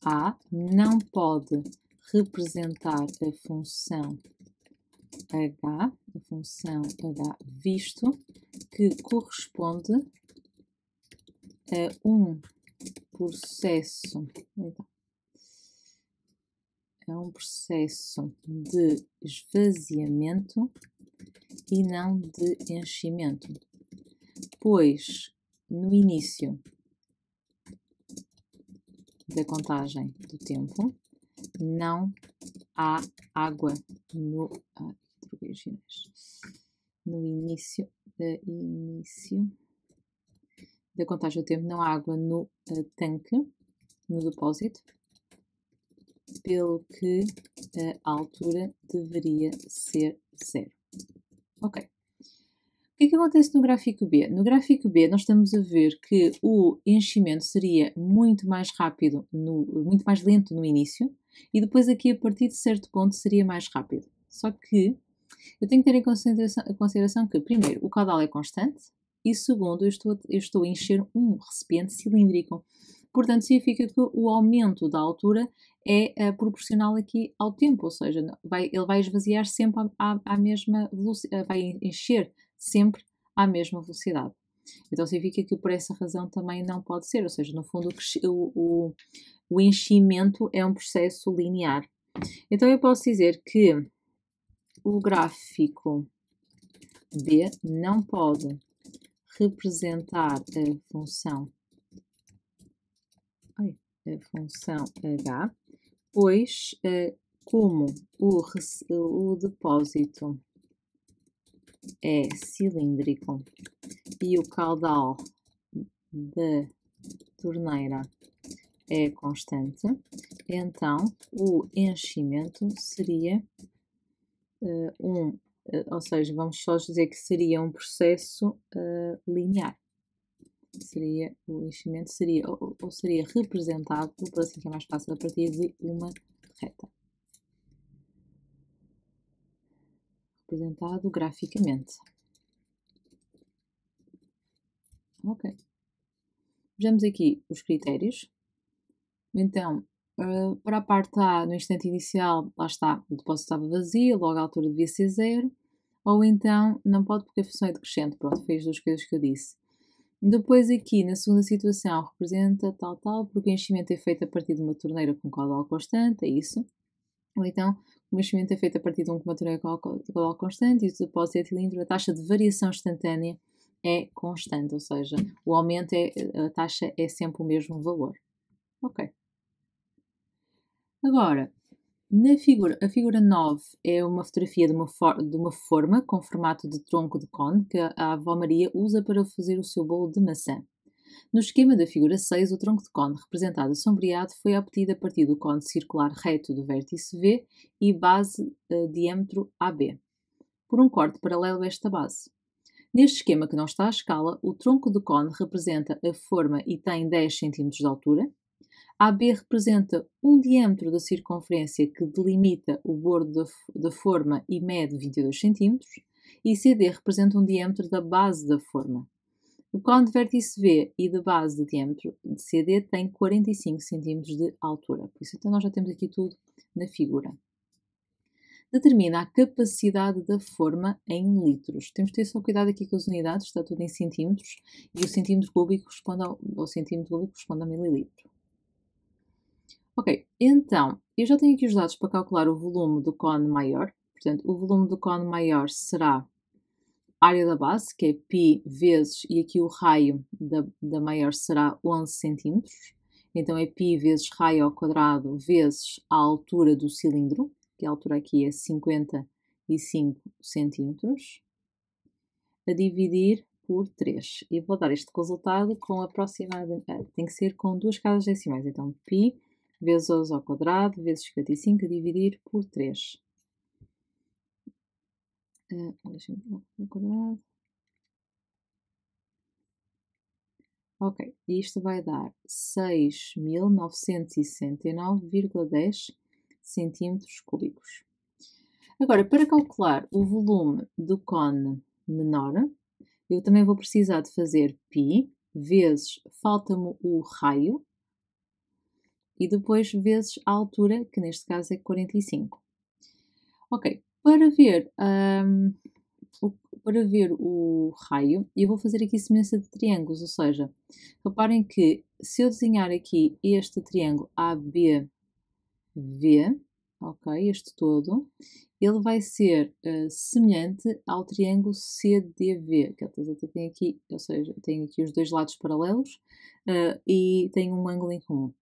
A não pode representar a função H, visto que corresponde a um processo, de esvaziamento e não de enchimento, pois no início da contagem do tempo não há água no início da contagem do tempo, não há água no tanque, no depósito, pelo que a altura deveria ser 0. Ok. O que é que acontece no gráfico B? No gráfico B nós estamos a ver que o enchimento seria muito mais rápido, muito mais lento no início e depois aqui a partir de certo ponto seria mais rápido. Só que eu tenho que ter em consideração que, primeiro, o caudal é constante e, segundo, eu estou a encher um recipiente cilíndrico. Portanto, significa que o aumento da altura é proporcional aqui ao tempo, ou seja, ele vai esvaziar sempre à mesma velocidade, vai encher sempre à mesma velocidade. Então significa que por essa razão também não pode ser, ou seja, no fundo o enchimento é um processo linear. Então eu posso dizer que o gráfico B não pode representar a função H, pois como o depósito é cilíndrico e o caudal da torneira é constante, então o enchimento seria ou seja, vamos só dizer que seria um processo linear. seria, o enchimento seria, ou seria representado, por assim que é mais fácil, a partir de uma reta. Representado graficamente. Ok. Vejamos aqui os critérios. Então, para a parte A, no instante inicial, lá está, o depósito estava vazio, logo a altura devia ser 0, ou então não pode porque a função é decrescente, pronto, foi as duas coisas que eu disse. Depois aqui, na segunda situação, representa tal, porque o enchimento é feito a partir de uma torneira com caudal constante, é isso. Ou então, o enchimento é feito a partir de uma torneira com caudal constante e o depósito é cilindro, a taxa de variação instantânea é constante, ou seja, o aumento a taxa é sempre o mesmo valor. Ok. Agora, a figura 9 é uma fotografia de uma forma com formato de tronco de cone que a avó Maria usa para fazer o seu bolo de maçã. No esquema da figura 6, o tronco de cone representado sombreado foi obtido a partir do cone circular reto do vértice V e base diâmetro AB, por um corte paralelo a esta base. Neste esquema que não está à escala, o tronco do cone representa a forma e tem 10 cm de altura. AB representa um diâmetro da circunferência que delimita o bordo da forma e mede 22 cm, e CD representa um diâmetro da base da forma. O cone de vértice V e de base de diâmetro de CD tem 45 cm de altura. Por isso, então, nós já temos aqui tudo na figura. Determina a capacidade da forma em litros. Temos de ter só cuidado aqui com as unidades, está tudo em centímetros, e o centímetro cúbico corresponde ao mililitro. Ok, então, eu já tenho aqui os dados para calcular o volume do cone maior. Portanto, o volume do cone maior será a área da base, que é π vezes, e aqui o raio da maior será 11 cm. Então, é π vezes raio ao quadrado vezes a altura do cilindro, que a altura aqui é 55 cm, a dividir por 3. E vou dar este resultado com aproximadamente, tem que ser com duas casas decimais. Então, π vezes 11 ao quadrado, vezes 55, a dividir por 3. Deixa-me ver ao quadrado. Ok, isto vai dar 6.969,10 centímetros cúbicos. Agora, para calcular o volume do cone menor, eu também vou precisar de fazer π vezes, falta-me o raio, e depois vezes a altura, que neste caso é 45. Ok, para ver o raio, eu vou fazer aqui semelhança de triângulos, ou seja, reparem que se eu desenhar aqui este triângulo ABV, ok, este todo, ele vai ser semelhante ao triângulo CDV, que tem aqui, ou seja, tem aqui os dois lados paralelos e tem um ângulo em comum.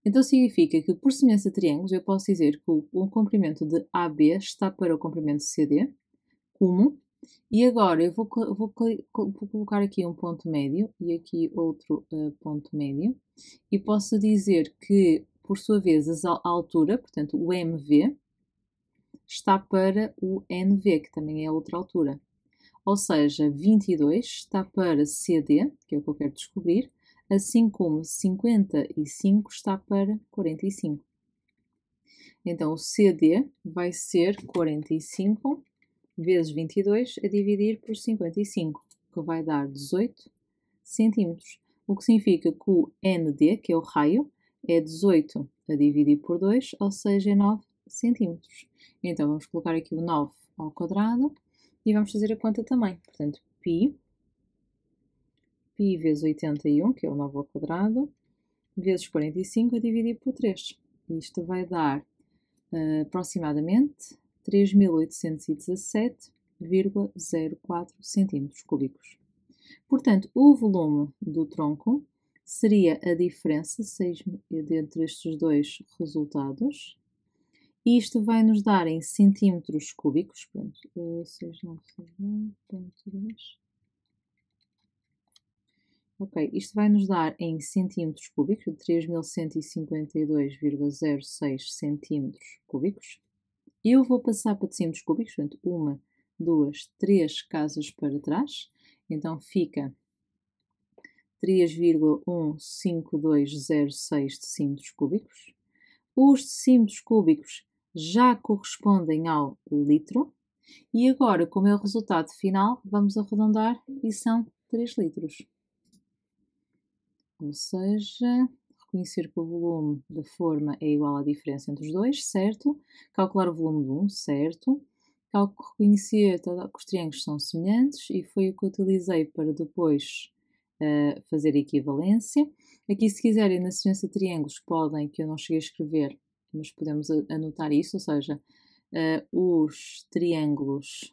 Então significa que, por semelhança de triângulos, eu posso dizer que o comprimento de AB está para o comprimento de CD, como, e agora eu vou colocar aqui um ponto médio e aqui outro ponto médio, e posso dizer que, por sua vez, a altura, portanto o MV, está para o NV, que também é outra altura. Ou seja, 22 está para CD, que é o que eu quero descobrir, assim como 55 está para 45. Então, o CD vai ser 45 vezes 22 a dividir por 55, que vai dar 18 centímetros. O que significa que o ND, que é o raio, é 18 a dividir por 2, ou seja, é 9 centímetros. Então, vamos colocar aqui o 9 ao quadrado e vamos fazer a conta também. Portanto, π vezes 81, que é o 9 ao quadrado, vezes 45 a dividir por 3. Isto vai dar aproximadamente 3.817,04 centímetros cúbicos. Portanto, o volume do tronco seria a diferença entre estes dois resultados. Isto vai nos dar em centímetros cúbicos. Portanto, 6.969,2. Ok, isto vai nos dar em centímetros cúbicos, 3.152,06 centímetros cúbicos. Eu vou passar para decímetros cúbicos, portanto, 1, 2, 3 casas para trás. Então, fica 3,15206 decímetros cúbicos. Os decímetros cúbicos já correspondem ao litro. E agora, como é o resultado final, vamos arredondar e são 3 litros. Ou seja, reconhecer que o volume da forma é igual à diferença entre os dois, certo? Calcular o volume de um, certo? Reconhecer que os triângulos são semelhantes e foi o que eu utilizei para depois fazer a equivalência. Aqui, se quiserem, na semelhança de triângulos, podem, que eu não cheguei a escrever, mas podemos anotar isso, ou seja, os triângulos,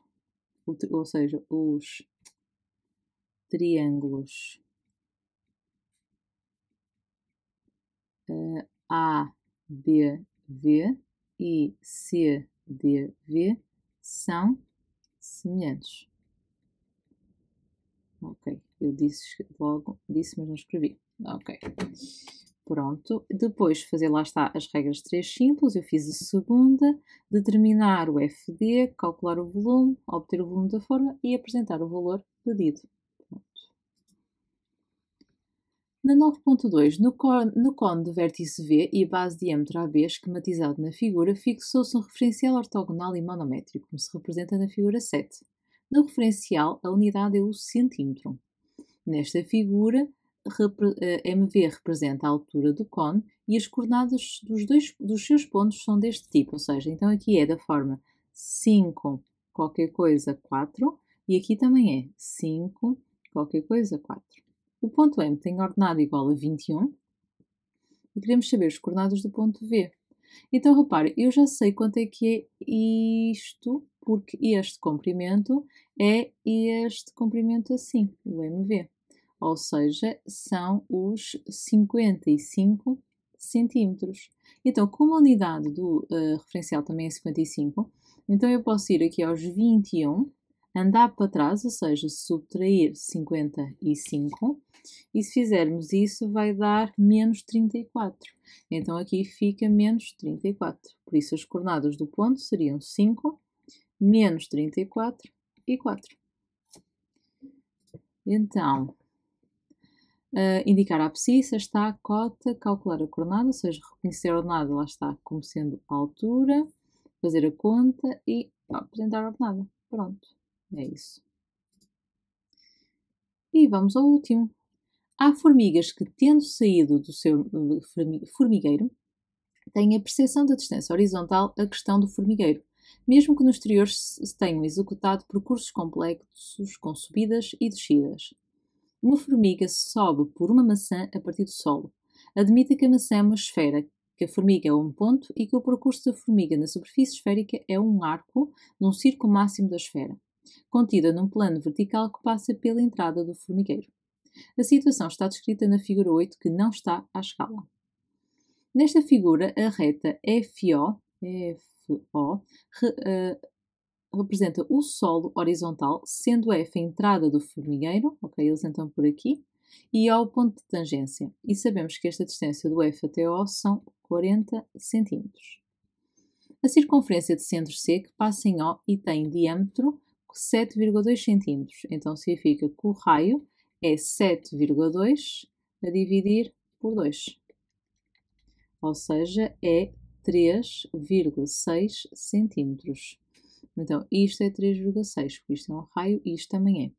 ABV e CDV são semelhantes. Ok, eu disse logo, mas não escrevi. Ok, pronto. Depois de fazer, lá está, as regras 3 simples, eu fiz a segunda, determinar o FD, calcular o volume, obter o volume da forma e apresentar o valor pedido. Na 9.2, no cone de vértice V e base de diâmetro AB esquematizado na figura, fixou-se um referencial ortogonal e monométrico, como se representa na figura 7. No referencial, a unidade é o centímetro. Nesta figura, MV representa a altura do cone e as coordenadas dos seus pontos são deste tipo, ou seja, então aqui é da forma 5 qualquer coisa 4 e aqui também é 5 qualquer coisa 4. O ponto M tem ordenada igual a 21 e queremos saber as coordenadas do ponto V. Então, repare, eu já sei quanto é que é isto, porque este comprimento é este comprimento assim, o MV. Ou seja, são os 55 centímetros. Então, como a unidade do referencial também é 55, então eu posso ir aqui aos 21, andar para trás, ou seja, subtrair 55, e se fizermos isso vai dar menos 34. Então aqui fica menos 34. Por isso as coordenadas do ponto seriam 5, menos 34 e 4. Então, indicar a abscissa, está a cota, calcular a coordenada, ou seja, reconhecer a ordenada, lá está, como sendo a altura, fazer a conta e apresentar a ordenada. Pronto, é isso. E vamos ao último. Há formigas que, tendo saído do seu formigueiro, têm a percepção da distância horizontal a questão do formigueiro, mesmo que no exterior se tenham executado percursos complexos com subidas e descidas. Uma formiga sobe por uma maçã a partir do solo. Admita que a maçã é uma esfera, que a formiga é um ponto e que o percurso da formiga na superfície esférica é um arco num círculo máximo da esfera, contida num plano vertical que passa pela entrada do formigueiro. A situação está descrita na figura 8, que não está à escala. Nesta figura, a reta FO representa o solo horizontal, sendo F a entrada do formigueiro, ok, eles entram por aqui, e O o ponto de tangência. E sabemos que esta distância do F até O são 40 cm. A circunferência de centro C que passa em O e tem diâmetro 7,2 cm. Então significa que o raio é 7,2 a dividir por 2. Ou seja, é 3,6 centímetros. Então, isto é 3,6, porque isto é um raio e isto também é.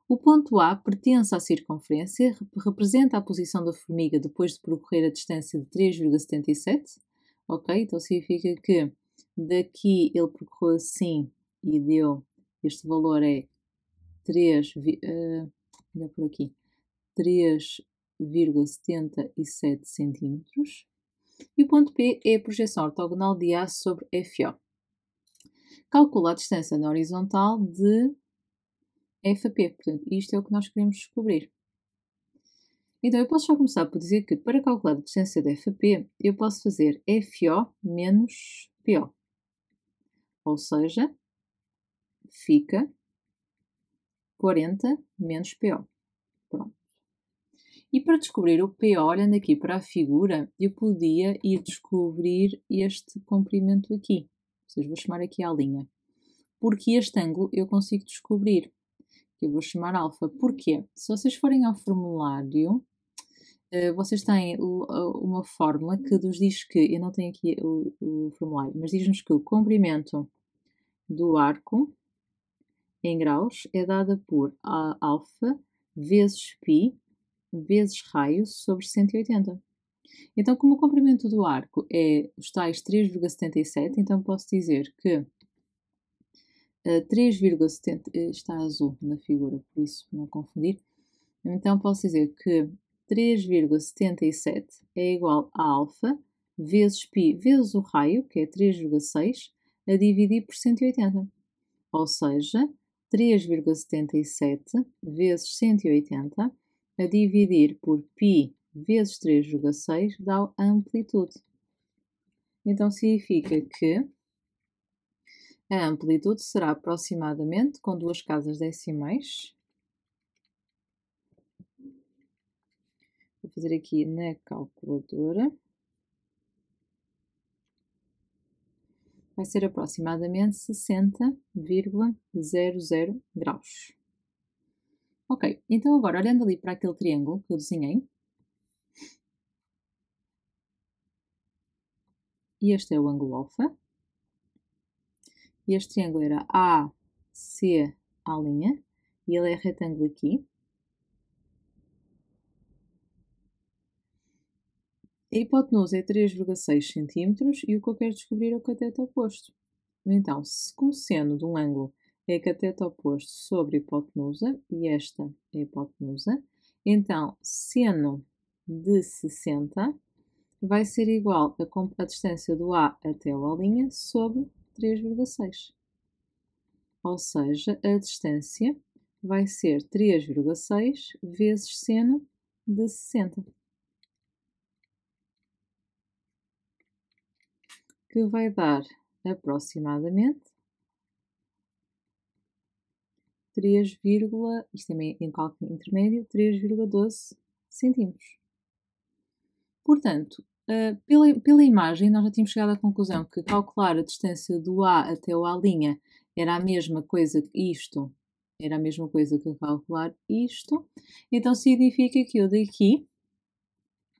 O ponto A pertence à circunferência, representa a posição da formiga depois de percorrer a distância de 3,77. Ok? Então significa que daqui ele percorreu assim e deu, este valor é 3,77 centímetros. E o ponto P é a projeção ortogonal de A sobre FO. Calcula a distância na horizontal de F a P. Portanto, isto é o que nós queremos descobrir. Então, eu posso já começar por dizer que, para calcular a distância de F a P, eu posso fazer FO menos PO. Ou seja, fica 40 menos PO. Pronto. E para descobrir o PO, olhando aqui para a figura, eu podia ir descobrir este comprimento aqui. Ou seja, vou chamar aqui à linha. Porque este ângulo eu consigo descobrir, que eu vou chamar alfa. Porquê? Se vocês forem ao formulário, vocês têm uma fórmula que nos diz que, eu não tenho aqui o formulário, mas diz-nos que o comprimento do arco em graus é dada por alfa vezes π vezes raio sobre 180. Então, como o comprimento do arco é os tais 3,77, então posso dizer que 3,70, está azul na figura, por isso não confundir. Então posso dizer que 3,77 é igual a alfa vezes π vezes o raio, que é 3,6, a dividir por 180. Ou seja, 3,77 vezes 180 a dividir por π vezes 3,6 dá a amplitude. Então significa que a amplitude será aproximadamente, com 2 casas decimais, vou fazer aqui na calculadora, vai ser aproximadamente 60,00 graus. Ok, então agora olhando ali para aquele triângulo que eu desenhei, este é o ângulo alfa, este triângulo era AC A', e ele é retângulo aqui. A hipotenusa é 3,6 cm e o que eu quero descobrir é o cateto oposto. Então, se como seno de um ângulo é cateto oposto sobre a hipotenusa, e esta é a hipotenusa, então seno de 60 vai ser igual a distância do A até o A' sobre 3,6. Ou seja, a distância vai ser 3,6 vezes seno de 60. Que vai dar aproximadamente 3, isto é em cálculo intermédio, 3,12 centímetros. Portanto, pela imagem, nós já tínhamos chegado à conclusão que calcular a distância do A até o A' era a mesma coisa que isto, era a mesma coisa que calcular isto. Então significa que eu daqui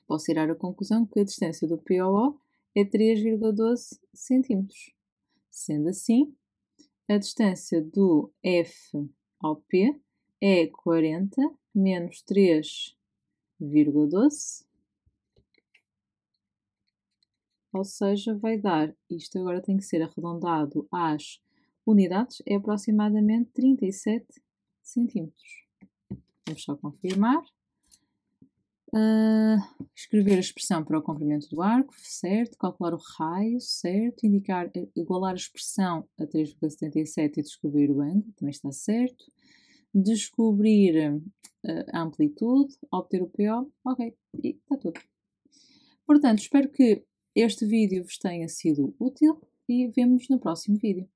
posso tirar a conclusão que a distância do P ao O é 3,12 centímetros. Sendo assim, a distância do F ao P é 40 menos 3,12, ou seja, vai dar, isto agora tem que ser arredondado às unidades, é aproximadamente 37 centímetros. Vamos só confirmar. Escrever a expressão para o comprimento do arco, certo, calcular o raio, certo, igualar a expressão a 3,77 e descobrir o ângulo, também está certo, descobrir a amplitude, obter o PO, ok, e está tudo. Portanto, espero que este vídeo vos tenha sido útil e vemo-nos no próximo vídeo.